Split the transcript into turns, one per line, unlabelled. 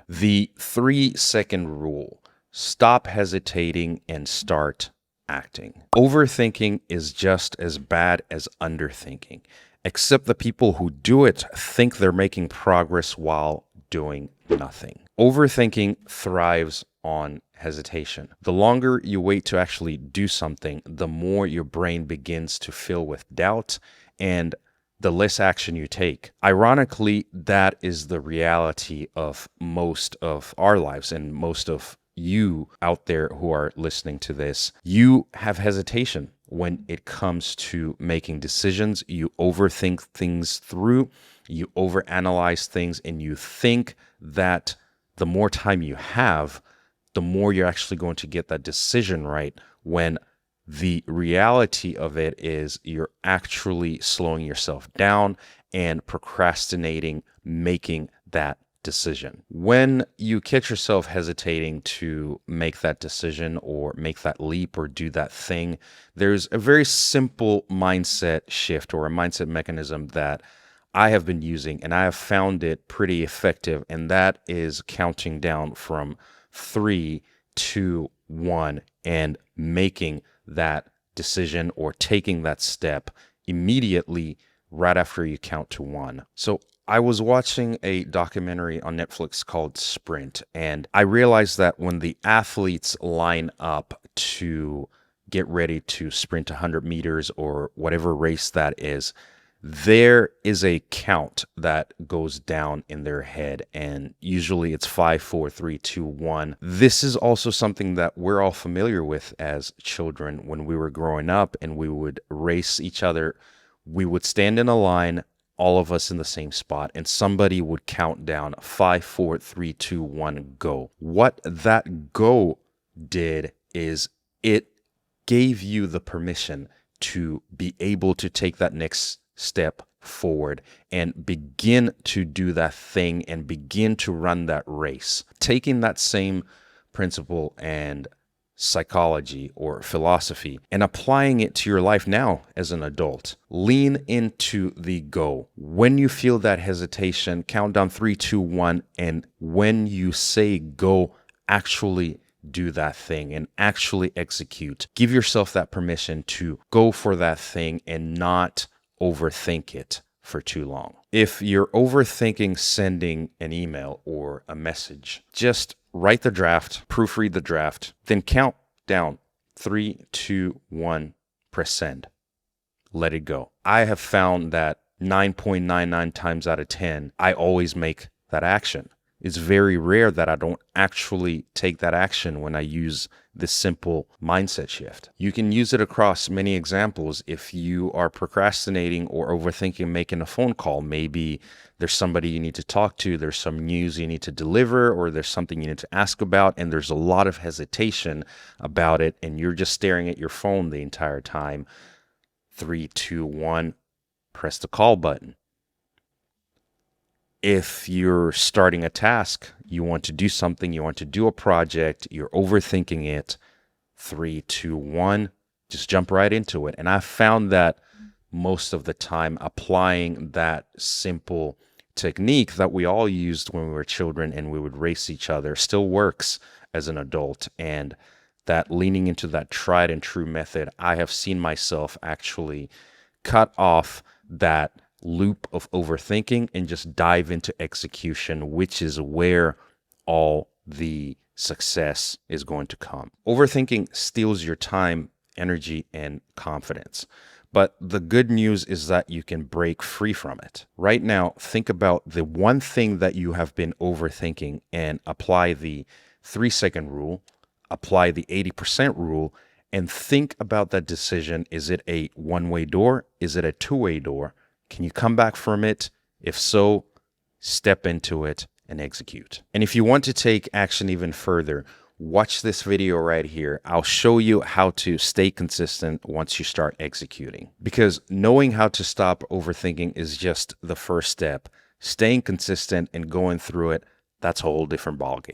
The 3-second rule: stop hesitating and start acting. Overthinking is just as bad as underthinking, except the people who do it think they're making progress while doing nothing. Overthinking thrives on hesitation. The longer you wait to actually do something, the more your brain begins to fill with doubt and the less action you take. Ironically, that is the reality of most of our lives and most of you out there who are listening to this. You have hesitation when it comes to making decisions. You overthink things through, you overanalyze things, and you think that the more time you have, the more you're actually going to get that decision right, when the reality of it is you're actually slowing yourself down and procrastinating making that decision. When you catch yourself hesitating to make that decision or make that leap or do that thing, there's a very simple mindset shift or a mindset mechanism that I have been using, and I have found it pretty effective, and that is counting down from 3, 2, 1 and making that decision or taking that step immediately right after you count to 1. So I was watching a documentary on Netflix called Sprint, and I realized that when the athletes line up to get ready to sprint 100 meters or whatever race that is, there is a count that goes down in their head, and usually it's 5, 4, 3, 2, 1. This is also something that we're all familiar with as children when we were growing up and we would race each other. We would stand in a line, all of us in the same spot, and somebody would count down 5, 4, 3, 2, 1, go. What that go did is it gave you the permission to be able to take that next step forward and begin to do that thing and begin to run that race. Taking that same principle and psychology or philosophy and applying it to your life now as an adult. Lean into the go. When you feel that hesitation, count down 3, 2, 1, and when you say go, actually do that thing and actually execute. Give yourself that permission to go for that thing and not overthink it for too long. If you're overthinking sending an email or a message, just write the draft, proofread the draft, then count down 3, 2, 1, press send. Let it go. I have found that 9.99 times out of 10, I always make that action. It's very rare that I don't actually take that action when I use this simple mindset shift. You can use it across many examples. If you are procrastinating or overthinking making a phone call, maybe there's somebody you need to talk to, there's some news you need to deliver, or there's something you need to ask about, and there's a lot of hesitation about it, and you're just staring at your phone the entire time. 3, 2, 1, press the call button. If you're starting a task, you want to do something, you want to do a project, you're overthinking it, 3, 2, 1, just jump right into it. And I found that most of the time applying that simple technique that we all used when we were children and we would race each other still works as an adult. And that leaning into that tried and true method, I have seen myself actually cut off that loop of overthinking and just dive into execution, which is where all the success is going to come. Overthinking steals your time, energy, and confidence. But the good news is that you can break free from it. Right now, think about the one thing that you have been overthinking and apply the 3-second rule, apply the 80% rule, and think about that decision. Is it a one-way door? Is it a two-way door? Can you come back from it? If so, step into it and execute. And if you want to take action even further, watch this video right here. I'll show you how to stay consistent once you start executing. Because knowing how to stop overthinking is just the first step. Staying consistent and going through it, that's a whole different ballgame.